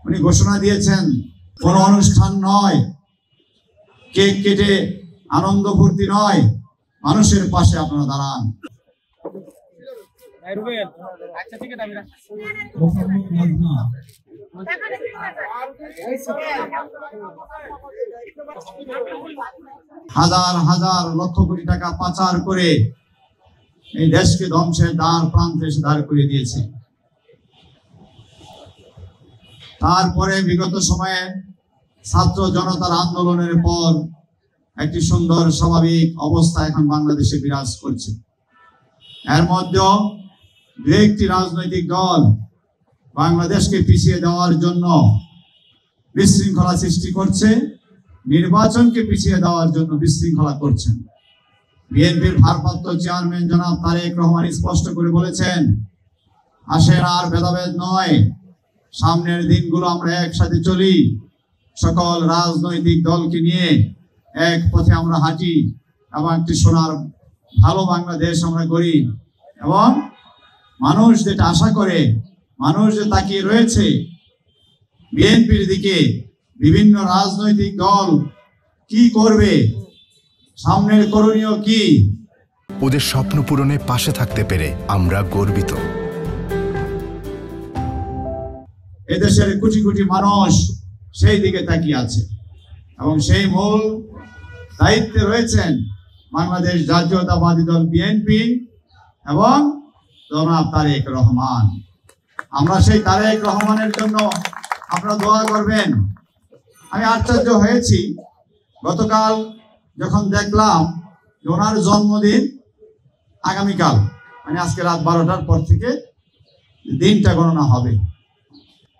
উনি ঘোষণা দিয়েছেন কোনো অনুষ্ঠান নয়, কেক কেটে আনন্দ ফুর্তি নয়, মানুষের পাশে আপনারা দাঁড়ান। হাজার হাজার লক্ষ কোটি টাকা পাচার করে এই দেশকে ধ্বংসের দ্বার প্রান্তে এসে দাঁড় করিয়ে দিয়েছে। তারপরে বিগত সময়ে ছাত্র জনতার আন্দোলনের পর একটি সুন্দর স্বাভাবিক অবস্থা এখন বাংলাদেশে বিরাজ করছে। এর মধ্যেও দু একটি রাজনৈতিক দল বাংলাদেশকে পিছিয়ে দেওয়ার জন্য বিশৃঙ্খলা সৃষ্টি করছে, নির্বাচনকে পিছিয়ে দেওয়ার জন্য বিশৃঙ্খলা করছেন। বিএনপির ভারপ্রাপ্ত চেয়ারম্যান জনাব তারেক রহমান স্পষ্ট করে বলেছেন, আসেন আর ভেদাভেদ নয়, সামনের দিনগুলো আমরা একসাথে চলি, সকল রাজনৈতিক দলকে নিয়ে এক পথে আমরা হাঁটি এবং একটি সোনার ভালো বাংলাদেশ আমরা করি। এবং মানুষ যেটা আশা করে, মানুষ যে তাকিয়ে রয়েছে বিএনপির দিকে, বিভিন্ন রাজনৈতিক দল কি করবে, সামনের করণীয় কি, ওদের স্বপ্ন পূরণে পাশে থাকতে পেরে আমরা গর্বিত। এদেশের কোটি কোটি মানুষ সেই দিকে তাকিয়ে আছে এবং সেই মূল দায়িত্বে রয়েছেন বাংলাদেশ জাতীয়তাবাদী দল বিএনপি এবং জনাব তারেক রহমান। আমরা সেই তারেক রহমানের জন্য আপনারা দোয়া করবেন। আমি আশ্চর্য হয়েছি গতকাল যখন দেখলাম যে ওনার জন্মদিন আগামীকাল, মানে আজকে রাত 12টার পর থেকে দিনটা গণনা হবে।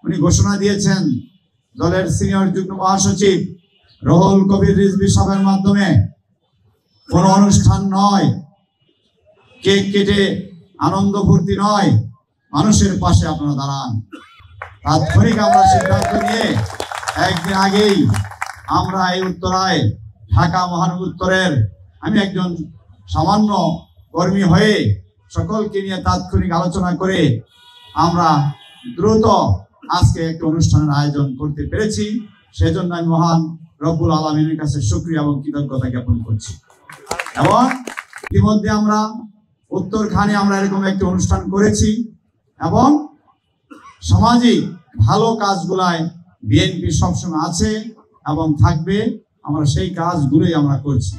উনি ঘোষণা দিয়েছেন দলের সিনিয়র যুগ্ম মহাসচিব রুহুল কবির রিজভী সাহেবের মাধ্যমে কোনো অনুষ্ঠান নয়, কেক কেটে আনন্দ ফুর্তি নয়, মানুষের পাশে আপনারা দাঁড়ান। তাৎক্ষণিক আমরা সিদ্ধান্ত নিয়ে একদিন আগেই আমরা এই উত্তরায় ঢাকা মহানগর উত্তরের আমি একজন সামান্য কর্মী হয়ে সকলকে নিয়ে তাৎক্ষণিক আলোচনা করে আমরা দ্রুত আজকে একটা অনুষ্ঠানের আয়োজন করতে পেরেছি। সেজন্য আমি মহান রব্বুল আলামিনের কাছে শুকরিয়া এবং কৃতজ্ঞতা জ্ঞাপন করছি। এবং ইতিমধ্যে আমরা উত্তরখানে আমরা এরকম একটি অনুষ্ঠান করেছি এবং সামাজিক ভালো কাজগুলায় বিএনপি সবসময় আছে এবং থাকবে। আমরা সেই কাজগুলোই আমরা করছি।